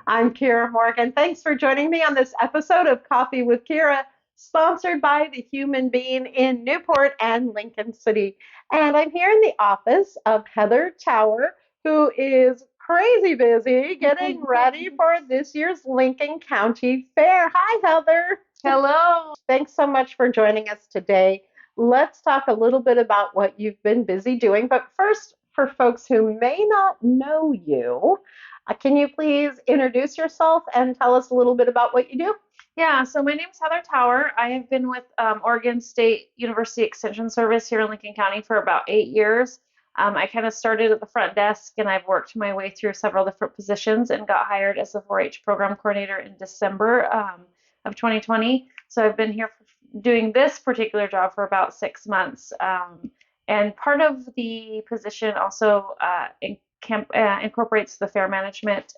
I'm Kiera Morgan. Thanks for joining me on this episode of Coffee with Kiera, sponsored by the Human Being in Newport and Lincoln City. And I'm here in the office of Heather Tower, who is crazy busy getting ready for this year's Lincoln County Fair. Hi, Heather. Hello. Thanks so much for joining us today. Let's talk a little bit about what you've been busy doing. But first, for folks who may not know you, can you please introduce yourself and tell us a little bit about what you do? Yeah, so my name is Heather Tower. I have been with Oregon State University Extension Service here in Lincoln County for about 8 years. I kind of started at the front desk and I've worked my way through several different positions and got hired as the 4-H program coordinator in December of 2020. So I've been here doing this particular job for about 6 months. And part of the position also incorporates the fair management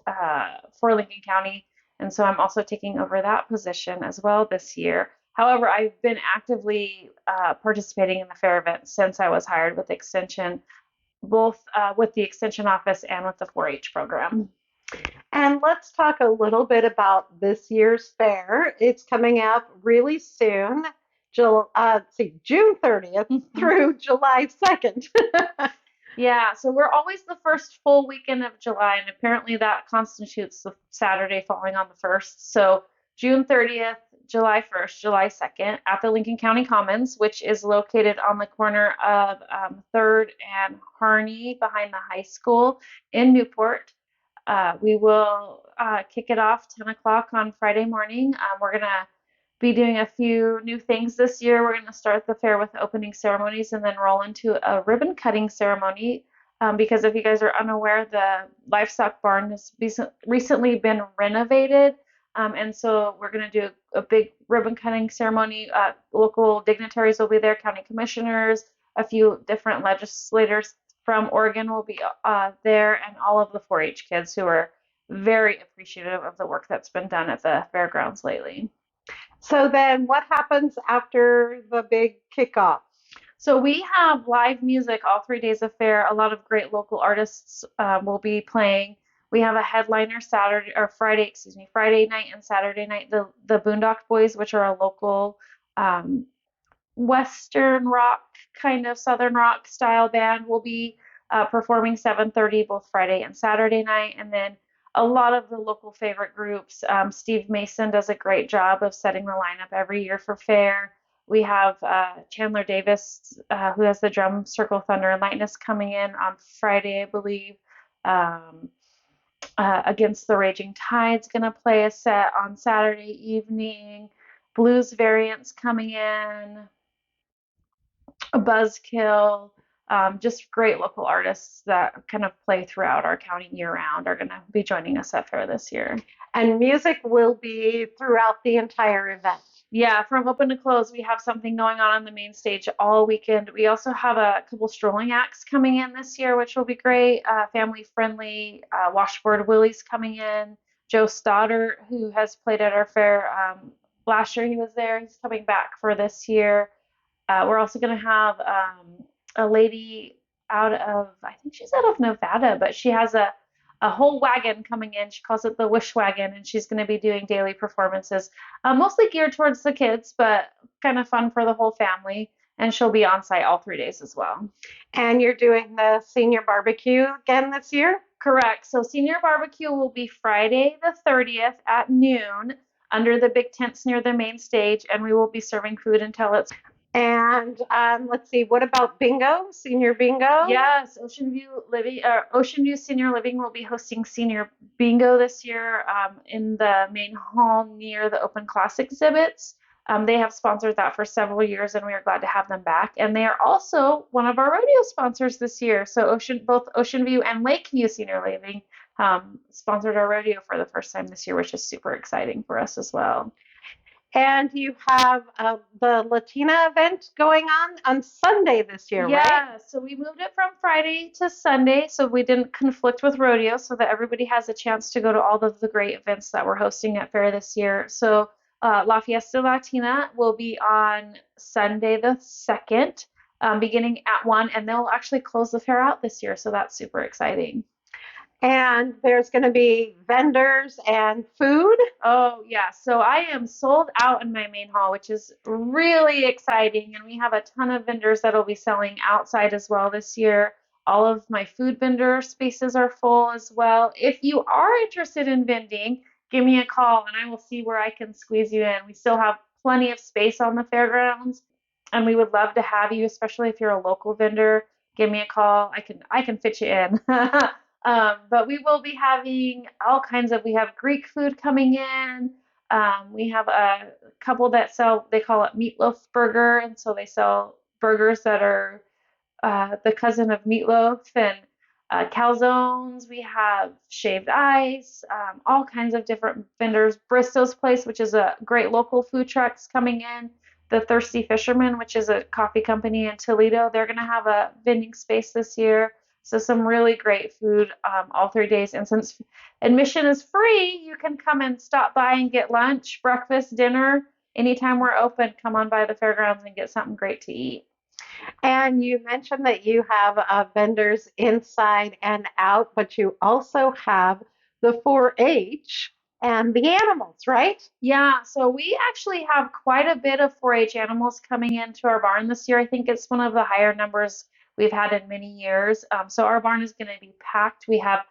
for Lincoln County. And so I'm also taking over that position as well this year. However, I've been actively participating in the fair event since I was hired with Extension, both with the Extension office and with the 4-H program. And let's talk a little bit about this year's fair. It's coming up really soon, June 30th through July 2nd. Yeah, so we're always the first full weekend of July, and apparently that constitutes the Saturday falling on the 1st. So June 30th, July 1st, July 2nd at the Lincoln County Commons, which is located on the corner of 3rd and Harney behind the high school in Newport. We will kick it off 10 o'clock on Friday morning. We're going to be doing a few new things this year. We're going to start the fair with opening ceremonies and then roll into a ribbon cutting ceremony. Because if you guys are unaware, the livestock barn has recently been renovated. And so we're going to do a big ribbon cutting ceremony. Local dignitaries will be there, county commissioners, a few different legislators from Oregon will be there, and all of the 4-H kids who are very appreciative of the work that's been done at the fairgrounds lately. So then what happens after the big kickoff? So we have live music all 3 days of fair. A lot of great local artists will be playing. We have a headliner Friday night and Saturday night. The Boondock Boys, which are a local Western rock, kind of Southern rock style band, will be performing 7:30 both Friday and Saturday night. And then a lot of the local favorite groups. Steve Mason does a great job of setting the lineup every year for fair. We have Chandler Davis, who has the Drum Circle Thunder and Lightness coming in on Friday, I believe. Against the Raging Tide's going to play a set on Saturday evening. Blues Variants coming in. A Buzzkill. Just great local artists that kind of play throughout our county year round are going to be joining us at fair this year. And music will be throughout the entire event. Yeah, from open to close, we have something going on the main stage all weekend. We also have a couple strolling acts coming in this year, which will be great. Family friendly. Washboard Willie's coming in. Joe Stoddard, who has played at our fair last year, he was there. He's coming back for this year. We're also going to have a lady I think she's out of Nevada, but she has a whole wagon coming in. She calls it the Wish Wagon, and she's going to be doing daily performances, mostly geared towards the kids, but kind of fun for the whole family. And she'll be on site all 3 days as well. And you're doing the senior barbecue again this year? Correct. So senior barbecue will be Friday the 30th at noon under the big tents near the main stage, and we will be serving food until it's. And let's see, what about bingo, senior bingo? Yes, Ocean View Senior Living will be hosting senior bingo this year in the main hall near the Open Class exhibits. They have sponsored that for several years, and we are glad to have them back. And they are also one of our rodeo sponsors this year. So both Ocean View and Lakeview Senior Living sponsored our rodeo for the first time this year, which is super exciting for us as well. And you have the Latina event going on Sunday this year, right? Yeah, so we moved it from Friday to Sunday so we didn't conflict with rodeo, so that everybody has a chance to go to all of the great events that we're hosting at fair this year. So La Fiesta Latina will be on Sunday the 2nd, beginning at 1, and they'll actually close the fair out this year, so that's super exciting. And there's going to be vendors and food. Oh, yeah. So I am sold out in my main hall, which is really exciting. And we have a ton of vendors that'll be selling outside as well this year. All of my food vendor spaces are full as well. If you are interested in vending, give me a call and I will see where I can squeeze you in. We still have plenty of space on the fairgrounds, and we would love to have you, especially if you're a local vendor. Give me a call. I can fit you in. But we will be having all kinds of, we have Greek food coming in. We have a couple that sell, they call it meatloaf burger. And so they sell burgers that are the cousin of meatloaf, and calzones. We have shaved ice, all kinds of different vendors. Bristow's Place, which is a great local food trucks coming in. The Thirsty Fisherman, which is a coffee company in Toledo, they're going to have a vending space this year. So some really great food all 3 days. And since admission is free, you can come and stop by and get lunch, breakfast, dinner. Anytime we're open, come on by the fairgrounds and get something great to eat. And you mentioned that you have vendors inside and out, but you also have the 4-H and the animals, right? Yeah, so we actually have quite a bit of 4-H animals coming into our barn this year. I think it's one of the higher numbers we've had in many years. So our barn is going to be packed. We have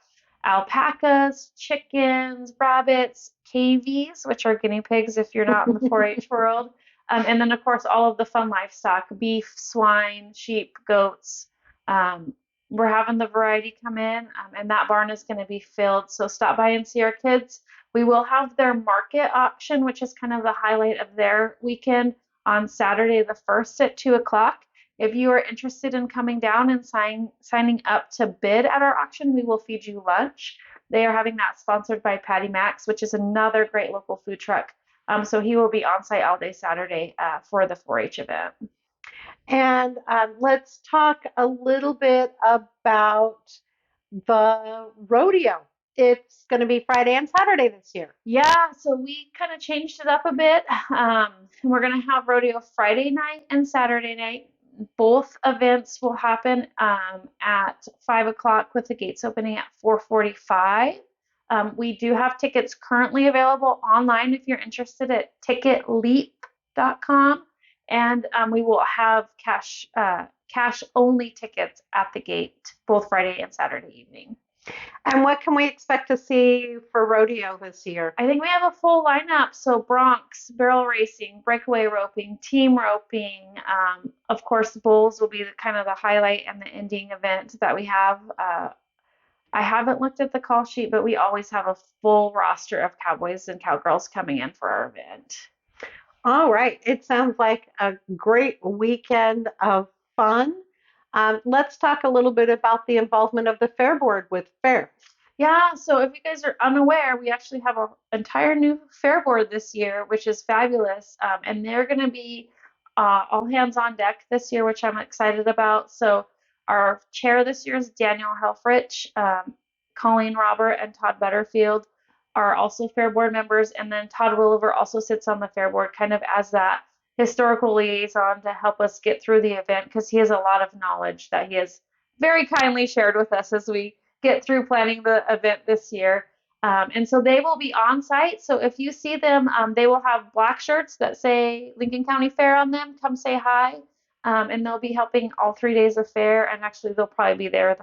alpacas, chickens, rabbits, cavies, which are guinea pigs if you're not in the 4-H world. And then, of course, all of the fun livestock, beef, swine, sheep, goats. Um, we're having the variety come in, and that barn is going to be filled. So stop by and see our kids. We will have their market auction, which is kind of the highlight of their weekend, on Saturday the 1st at 2 o'clock. If you are interested in coming down and signing up to bid at our auction, we will feed you lunch. They are having that sponsored by Patty Max, which is another great local food truck. So he will be on site all day Saturday for the 4-H event. And let's talk a little bit about the rodeo. It's going to be Friday and Saturday this year. Yeah, so we kind of changed it up a bit. We're going to have rodeo Friday night and Saturday night. Both events will happen at 5 o'clock with the gates opening at 4:45. We do have tickets currently available online if you're interested at ticketleap.com. And we will have cash only tickets at the gate both Friday and Saturday evening. And what can we expect to see for rodeo this year? I think we have a full lineup. So Bronx, barrel racing, breakaway roping, team roping. Of course, bulls will be kind of the highlight and the ending event that we have. I haven't looked at the call sheet, but we always have a full roster of cowboys and cowgirls coming in for our event. All right. It sounds like a great weekend of fun. Let's talk a little bit about the involvement of the Fair Board with fairs. Yeah, so if you guys are unaware, we actually have an entire new fair board this year, which is fabulous. And they're going to be all hands on deck this year, which I'm excited about. So our chair this year is Daniel Helfrich. Colleen Robert and Todd Butterfield are also fair board members. And then Todd Williver also sits on the fair board kind of as that historical liaison to help us get through the event, because he has a lot of knowledge that he has very kindly shared with us as we get through planning the event this year. And so they will be on site. So if you see them, they will have black shirts that say Lincoln County Fair on them. Come say hi. And they'll be helping all 3 days of fair. And actually, they'll probably be there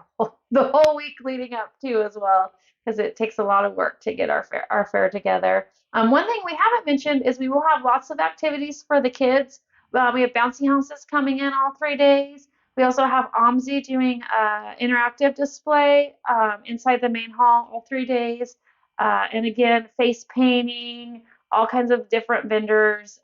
the whole week leading up too as well, because it takes a lot of work to get our fair together. One thing we haven't mentioned is we will have lots of activities for the kids. We have bouncy houses coming in all 3 days. We also have OMSI doing interactive display inside the main hall all 3 days. And again, face painting, all kinds of different vendors.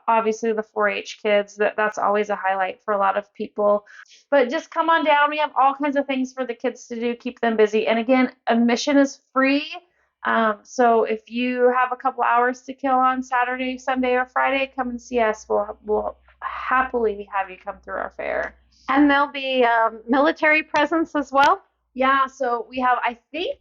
Obviously, the 4-H kids, that's always a highlight for a lot of people. But just come on down. We have all kinds of things for the kids to do, keep them busy. And again, admission is free. So if you have a couple hours to kill on Saturday, Sunday, or Friday, come and see us. We'll happily have you come through our fair. And there'll be military presence as well? Yeah, so we have, I think,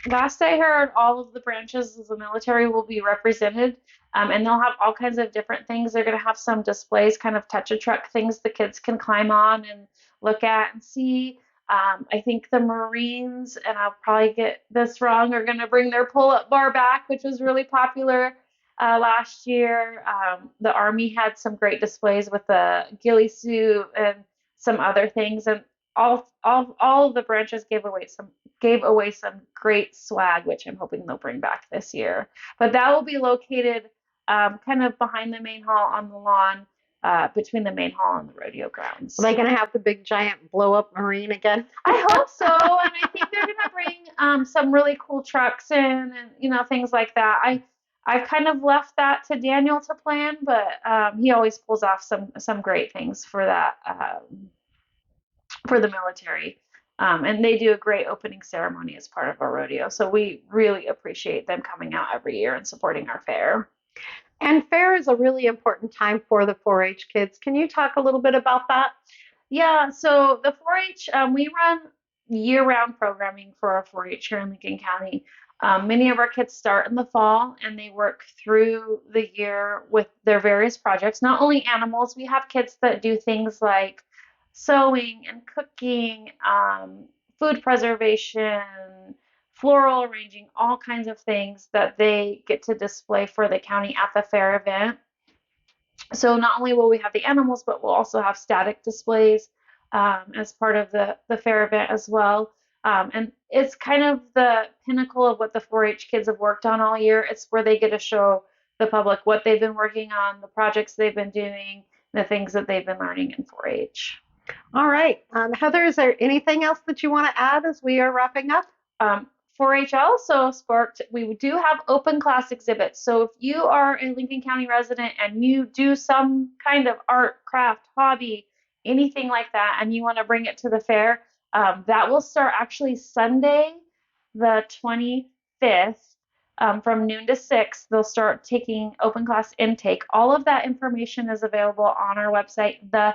last I heard, all of the branches of the military will be represented, and they'll have all kinds of different things. They're going to have some displays, kind of touch-a-truck things the kids can climb on and look at and see. I think the Marines, and I'll probably get this wrong, are going to bring their pull-up bar back, which was really popular last year. The Army had some great displays with the ghillie suit and some other things, and all of the branches gave away some great swag, which I'm hoping they'll bring back this year. But that will be located kind of behind the main hall on the lawn, between the main hall and the rodeo grounds. Are they going to have the big giant blow up marine again? I hope so, and I think they're going to bring some really cool trucks in, and things like that. I've kind of left that to Daniel to plan, but he always pulls off some great things for that, for the military. And they do a great opening ceremony as part of our rodeo. So we really appreciate them coming out every year and supporting our fair. And fair is a really important time for the 4-H kids. Can you talk a little bit about that? Yeah, so the 4-H, we run year-round programming for our 4-H here in Lincoln County. Many of our kids start in the fall and they work through the year with their various projects. Not only animals, we have kids that do things like sewing and cooking, food preservation, floral arranging, all kinds of things that they get to display for the county at the fair event. So not only will we have the animals, but we'll also have static displays as part of the fair event as well. And it's kind of the pinnacle of what the 4-H kids have worked on all year. It's where they get to show the public what they've been working on, the projects they've been doing, the things that they've been learning in 4-H. All right. Heather, is there anything else that you want to add as we are wrapping up? 4-H also sparked, we do have open class exhibits. So if you are a Lincoln County resident and you do some kind of art, craft, hobby, anything like that, and you want to bring it to the fair, that will start actually Sunday, the 25th, from noon to 6. They'll start taking open class intake. All of that information is available on our website, the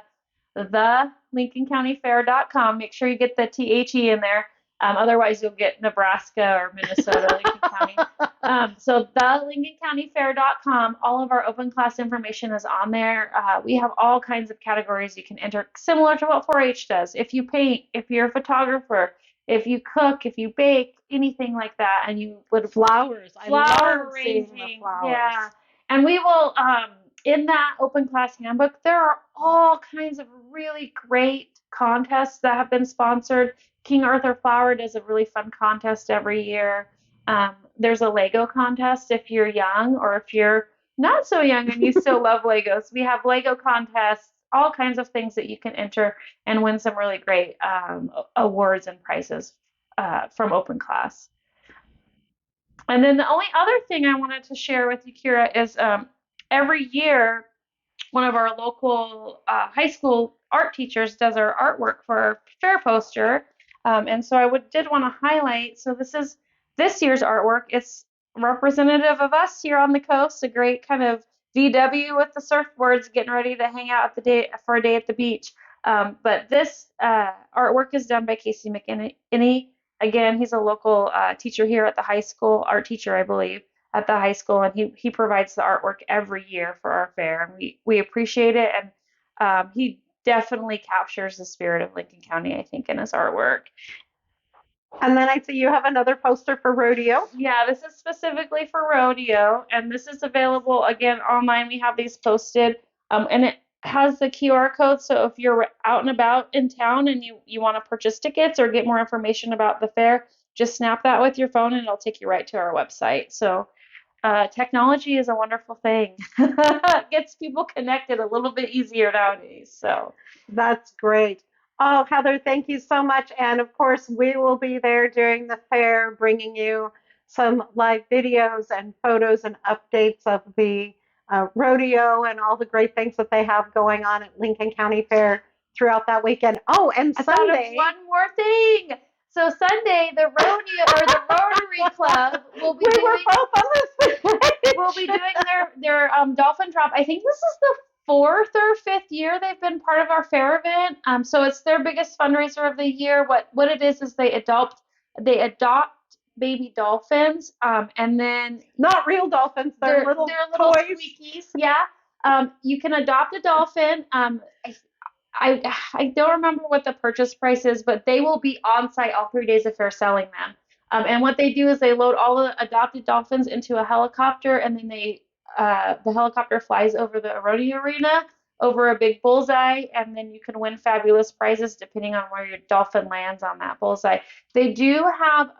LincolnCountyFair.com. Make sure you get the THE in there. Otherwise, you'll get Nebraska or Minnesota, Lincoln County. So the LincolnCountyFair.com, all of our open class information is on there. We have all kinds of categories you can enter, similar to what 4-H does. If you paint, if you're a photographer, if you cook, if you bake, anything like that, and you would Flowers. I love seeing the arranging, flowers. yeah. And we will, in that open class handbook, there are all kinds of really great contests that have been sponsored. King Arthur Flower does a really fun contest every year. There's a Lego contest if you're young, or if you're not so young and you still love Legos. We have Lego contests, all kinds of things that you can enter and win some really great awards and prizes from open class. And then the only other thing I wanted to share with you, Kiera, is every year one of our local high school art teachers does our artwork for our fair poster. And so I did want to highlight, so this is this year's artwork. It's representative of us here on the coast, a great kind of VW with the surfboards getting ready to hang out for a day at the beach. But this artwork is done by Casey McInney. Again, he's a local teacher here at the high school, art teacher, I believe, at the high school, and he provides the artwork every year for our fair, and we appreciate it. And he definitely captures the spirit of Lincoln County, I think, in his artwork. And then I see you have another poster for rodeo. Yeah, this is specifically for rodeo, and this is available again online. We have these posted, and it has the QR code. So if you're out and about in town and you want to purchase tickets or get more information about the fair, just snap that with your phone and it'll take you right to our website. So technology is a wonderful thing. It gets people connected a little bit easier nowadays. So that's great. Oh, Heather, thank you so much. And of course, we will be there during the fair, bringing you some live videos and photos and updates of the rodeo and all the great things that they have going on at Lincoln County Fair throughout that weekend. Oh, and I Sunday. thought of one more thing. So Sunday, the rodeo or the Rotary Club will be we were both on this. Will be doing their dolphin drop. I think this is the 4th or 5th year they've been part of our fair event. So it's their biggest fundraiser of the year. What it is they adopt baby dolphins, and then not real dolphins. They're little toys. Squeakies. Yeah. You can adopt a dolphin. I don't remember what the purchase price is, but they will be on site all 3 days if they're selling them. And what they do is they load all the adopted dolphins into a helicopter, and then the helicopter flies over the rodeo arena over a big bullseye, and then you can win fabulous prizes depending on where your dolphin lands on that bullseye. They do have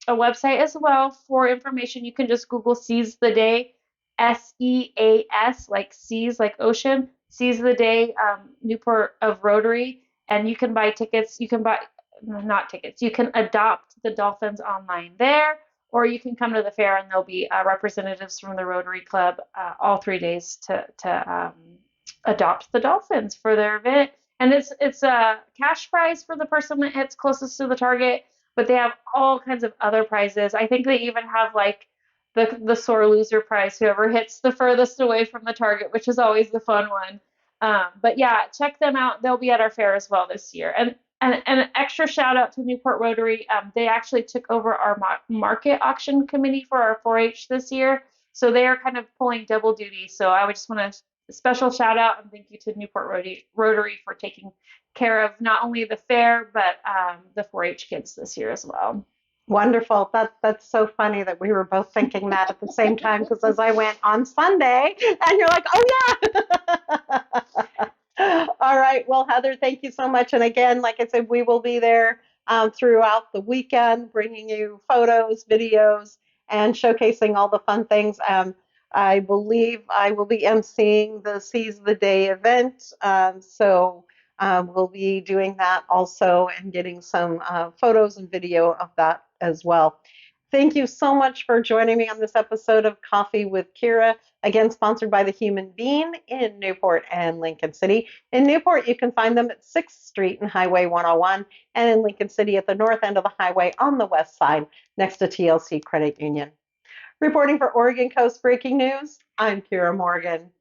a website as well for information. You can just Google Seize the Day, SEAS, like seas, like ocean, Seize the Day, Newport of Rotary, and you can buy tickets. You can buy, not tickets, you can adopt the dolphins online there, or you can come to the fair and there'll be representatives from the Rotary Club all 3 days to adopt the dolphins for their event. And it's a cash prize for the person that hits closest to the target, but they have all kinds of other prizes. I think they even have like the sore loser prize, whoever hits the furthest away from the target, which is always the fun one. But yeah, check them out. They'll be at our fair as well this year. And an extra shout out to Newport Rotary. They actually took over our market auction committee for our 4-H this year. So they are kind of pulling double duty. So I would just want to special shout out and thank you to Newport Rotary for taking care of not only the fair, but the 4-H kids this year as well. Wonderful. That's so funny that we were both thinking that at the same time, because as I went on Sunday, and you're like, oh yeah. All right. Well, Heather, thank you so much. And again, like I said, we will be there throughout the weekend, bringing you photos, videos, and showcasing all the fun things. I believe I will be emceeing the Seize the Day event. We'll be doing that also and getting some photos and video of that as well. Thank you so much for joining me on this episode of Coffee with Kiera, again sponsored by The Human Bean in Newport and Lincoln City. In Newport, you can find them at 6th Street and Highway 101, and in Lincoln City at the north end of the highway on the west side, next to TLC Credit Union. Reporting for Oregon Coast Breaking News, I'm Kiera Morgan.